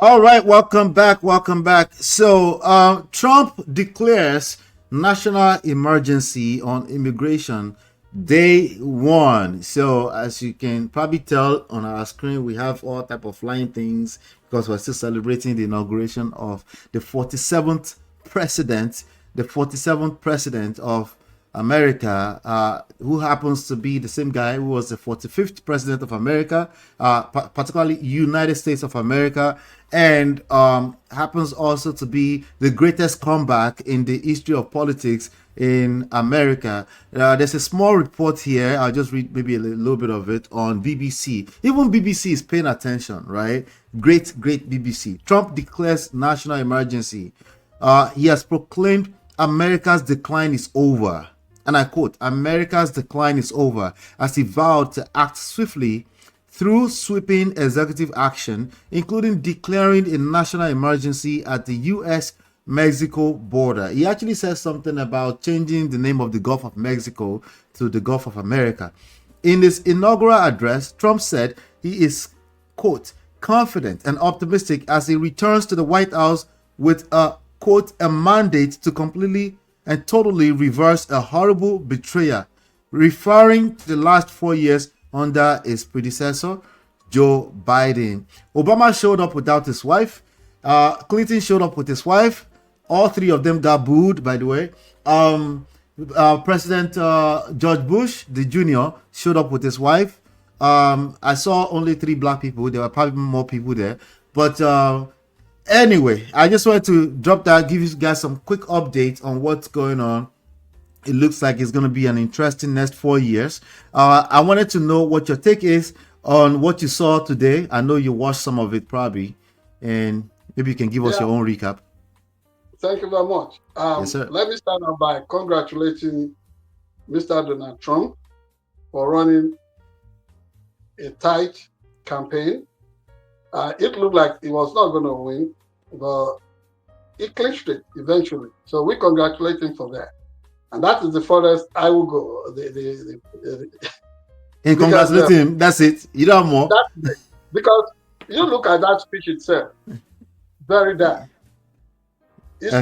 All right, welcome back. Welcome back. So, Trump declares national emergency on immigration day one. So, as you can probably tell on our screen, we have all type of flying things because we're still celebrating the inauguration of the 47th president, the 47th president of America, who happens to be the same guy who was the 45th president of America, particularly United States of America, and happens also to be the greatest comeback in the history of politics in America. There's a small report here. I'll just read maybe a little bit of it on BBC. Even BBC is paying attention, right? Great BBC. Trump declares national emergency. He has proclaimed America's decline is over. And I quote, America's decline is over, as he vowed to act swiftly through sweeping executive action, including declaring a national emergency at the US Mexico border. He actually says something about changing the name of the Gulf of Mexico to the Gulf of America. In his inaugural address, Trump said he is, quote, confident and optimistic as he returns to the White House with a, quote, a mandate to completely and totally reverse a horrible betrayal, referring to the last 4 years under his predecessor, Joe Biden. Obama showed up without his wife. Clinton showed up with his wife. All three of them got booed, by the way. President George Bush, the Jr., showed up with his wife. I saw only 3 black people. There were probably more people there. But anyway, I just wanted to drop that, give you guys some quick updates on what's going on. It looks like it's going to be an interesting next 4 years. I wanted to know what your take is on what you saw today. I know you watched some of it probably, and maybe you can give us your own recap. Thank you very much. Yes, sir. Let me start out by congratulating Mr. Donald Trump for running a tight campaign. It looked like he was not going to win, but he clinched it eventually. So we congratulate him for that. And that is the furthest I will go. And congratulate him. That's it. You don't have more. Because you look at that speech itself, very dark. His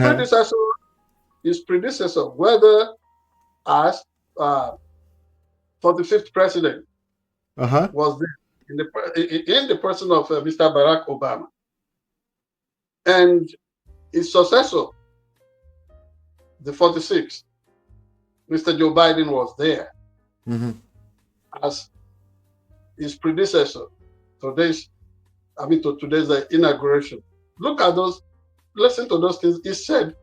predecessor, whether as 45th president, was there in the person of Mr. Barack Obama. And his successor, the 46th, Mr. Joe Biden, was there as his predecessor to today's inauguration. Look at those, listen to those things he said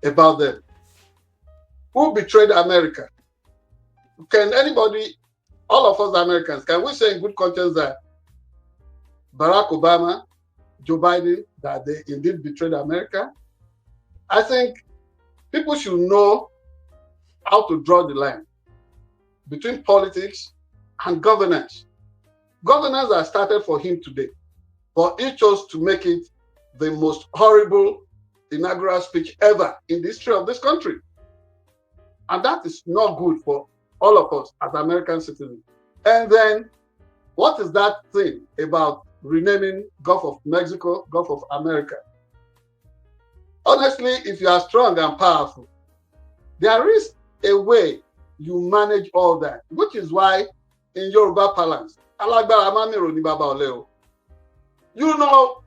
about them. Who betrayed America? Can anybody, all of us Americans, can we say in good conscience that Barack Obama, Joe Biden, that they indeed betrayed America? I think people should know how to draw the line between politics and governance. Governance has started for him today, but he chose to make it the most horrible inaugural speech ever in the history of this country. And that is not good for all of us as American citizens. And then, what is that thing about renaming Gulf of Mexico, Gulf of America? Honestly, if you are strong and powerful, there is a way you manage all that, which is why in Yoruba parlance, you know,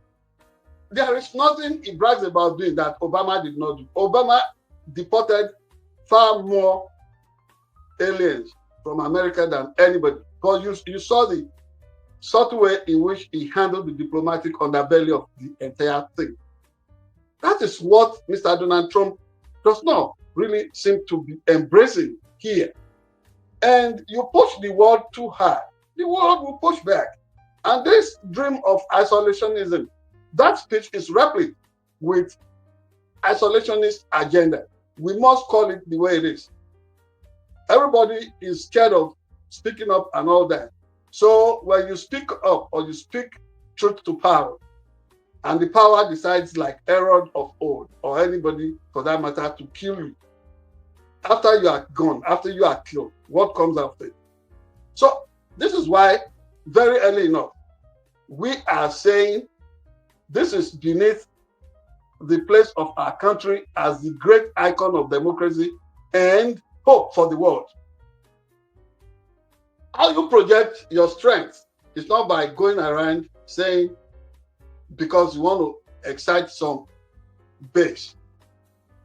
there is nothing he brags about doing that Obama did not do. Obama deported far more aliens from America than anybody. But you saw the subtle way in which he handled the diplomatic underbelly of the entire thing. That is what Mr. Donald Trump does not really seem to be embracing here. And you push the world too hard, the world will push back. And this dream of isolationism, that speech is replete with isolationist agenda. We must call it the way it is. Everybody is scared of speaking up and all that. So when you speak up or you speak truth to power, and the power decides, like Herod of old, or anybody for that matter, to kill you, after you are gone, after you are killed, what comes after? So this is why, very early enough, we are saying This is beneath the place of our country as the great icon of democracy and hope for the world. How you project your strength is not by going around saying because you want to excite some base,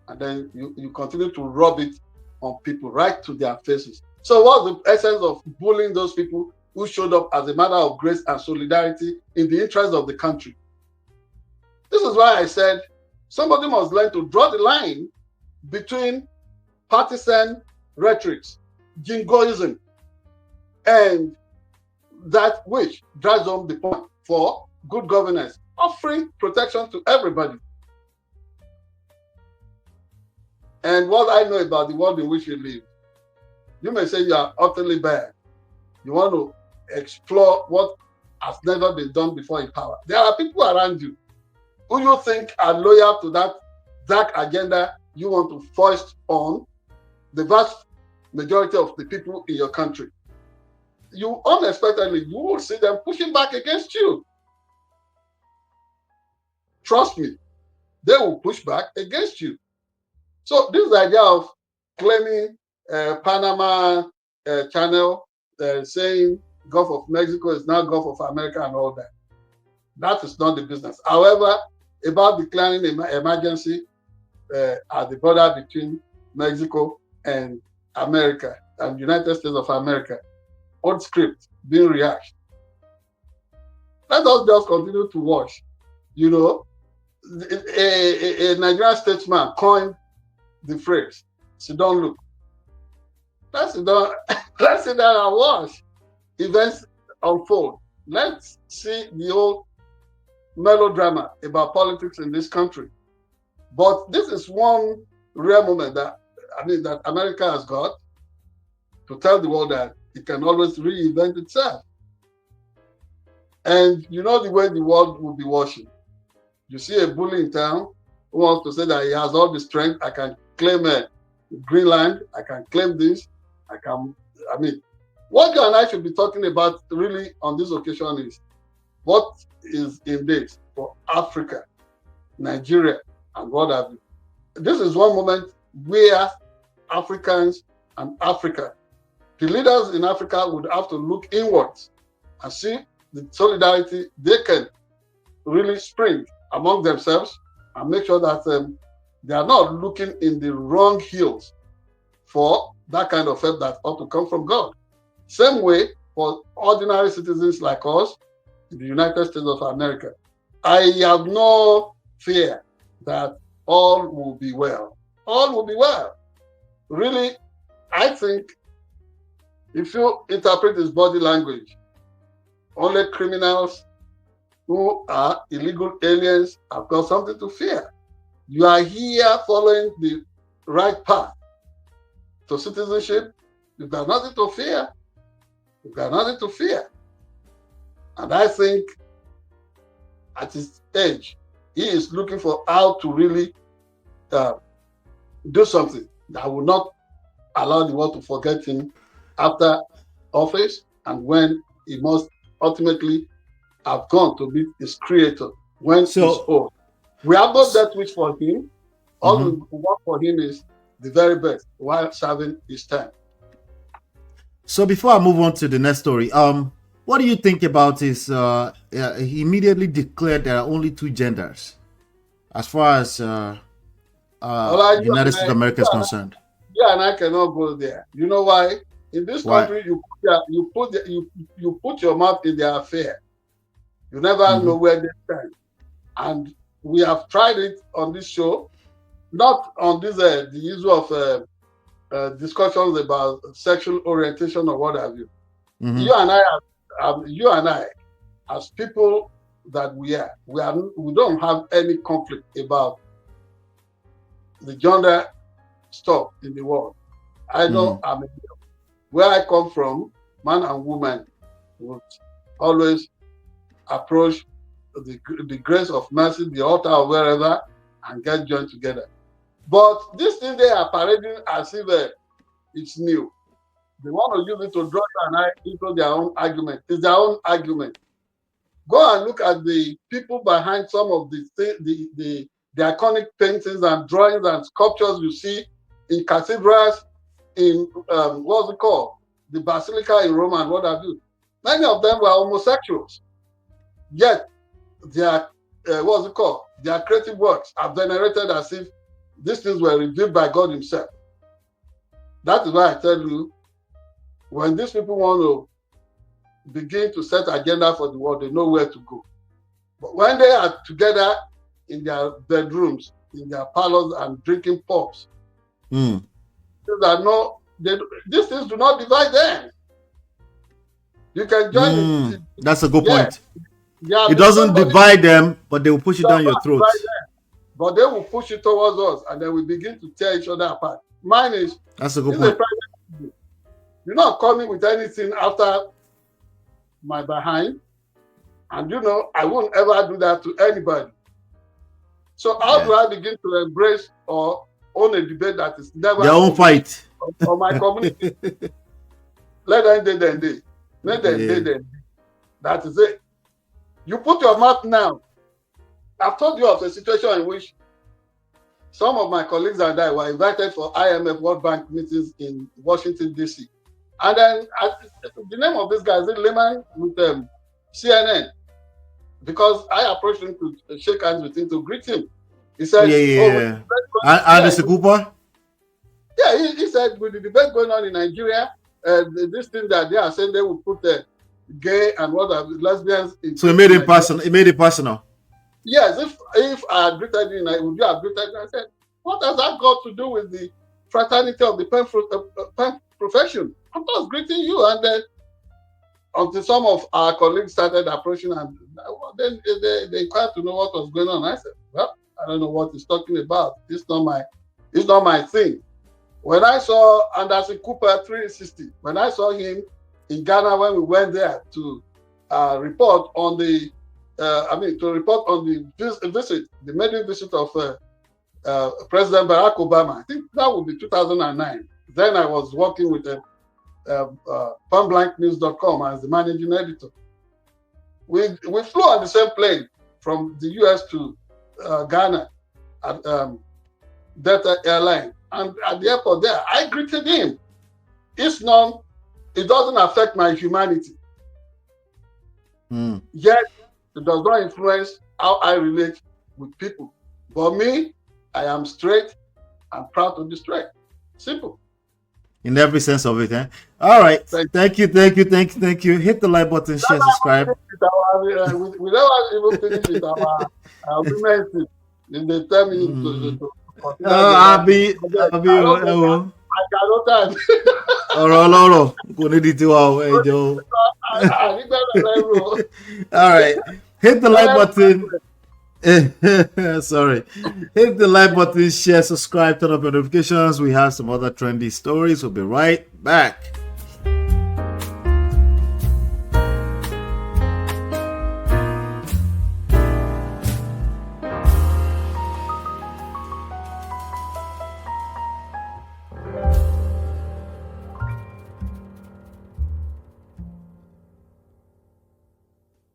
and then you continue to rub it on people right to their faces. So what's the essence of bullying those people who showed up as a matter of grace and solidarity in the interest of the country? This is why I said somebody must learn to draw the line between partisan rhetorics, jingoism, and that which drives home the point for good governance, offering protection to everybody. And what I know about the world in which we live, you may say you are utterly bad. You want to explore what has never been done before in power. There are people around you who you think are loyal to that dark agenda you want to foist on the vast majority of the people in your country. You unexpectedly, you will see them pushing back against you. Trust me, they will push back against you. So this idea of claiming Panama Channel, saying Gulf of Mexico is now Gulf of America and all that, that is not the business. However, about declaring an emergency at the border between Mexico and America and United States of America, old script being rehashed. Let us just continue to watch. You know, a Nigerian statesman coined the phrase, "Sit down, look." Let's sit down, let's sit down and watch events unfold. Let's see the whole melodrama about politics in this country. But this is one rare moment that America has got to tell the world that it can always reinvent itself. And you know the way the world will be watching. You see a bully in town who wants to say that he has all the strength. I can claim Greenland. I can claim this. What you and I should be talking about really on this occasion is what is in this for Africa, Nigeria, and what have you. This is one moment where Africans and Africa, the leaders in Africa would have to look inwards and see the solidarity they can really spring among themselves and make sure that they are not looking in the wrong hills for that kind of help that ought to come from God. Same way for ordinary citizens like us in the United States of America. I have no fear that all will be well. All will be well. Really, I think if you interpret his body language, only criminals who are illegal aliens have got something to fear. You are here following the right path to citizenship. You've got nothing to fear. You've got nothing to fear. And I think at his age, he is looking for how to really do something that will not allow the world to forget him after office and when he must ultimately have gone to be his creator when he's old. We have not that wish for him. All we want for him is the very best while serving his time. So before I move on to the next story, what do you think about his he immediately declared there are only two genders as far as United States of America is concerned? Yeah, and I cannot go there. You know why? In this country, you put your mouth in their affair. You never know where they stand. And we have tried it on this show, not on this the issue of discussions about sexual orientation or what have you. You and I, as people that we don't have any conflict about the gender stuff in the world. I know where I come from, man and woman would always approach the grace of mercy, the altar or wherever, and get joined together. But this thing they are parading as if it's new. They want to use it to draw you and I into their own argument. It's their own argument. Go and look at the people behind some of the iconic paintings and drawings and sculptures you see in cathedrals, in what's it called? The Basilica in Rome and what have you. Many of them were homosexuals. Yet their what's it called? Their creative works are venerated as if these things were revealed by God Himself. That is why I tell you, when these people want to begin to set agenda for the world, they know where to go. But when they are together in their bedrooms, in their parlors, and drinking pops, these things do not divide them. You can join. That's a good point. Yeah, it doesn't divide them, but they will push it down your throat. But they will push it towards us, and then we begin to tear each other apart. Mine is. That's a good point. You're not coming with anything after my behind, and I won't ever do that to anybody. So how do I begin to embrace or own a debate that is never their own fight or my community? Let them day. Let them day. That is it. You put your mouth now. I've told you of a situation in which some of my colleagues and I were invited for IMF World Bank meetings in Washington, D.C. And then the name of this guy is Lehman with CNN, because I approached him to shake hands with him to greet him. He said, Anderson Cooper? Yeah, he said, with the debate going on in Nigeria, this thing that they are saying they will put gay and lesbians in. So it made it personal. It made it personal. Yes, if I had greeted you, would you have greeted me? I said, what has that got to do with the fraternity of the pen profession? I'm just greeting you. And then until some of our colleagues started approaching, and then they inquired to know what was going on. I said, well, I don't know what he's talking about. It's not my thing. When I saw Anderson Cooper 360, when I saw him in Ghana when we went there to report on the visit, the maiden visit of President Barack Obama. I think that would be 2009. Then I was working with PointBlankNews.com as the managing editor. We flew on the same plane from the US to Ghana at Delta Airline. And at the airport there, I greeted him. It doesn't affect my humanity. Yet, it does not influence how I relate with people. But me, I am straight. I'm proud to be straight. Simple. In every sense of it, eh? All right. Thank you. Hit the like button, share, subscribe. We never even finish with our women. They tell me to I'll be. I cannot time. All right. Hit the like button. Sorry. Hit the like button, share, subscribe, turn up your notifications. We have some other trendy stories. We'll be right back.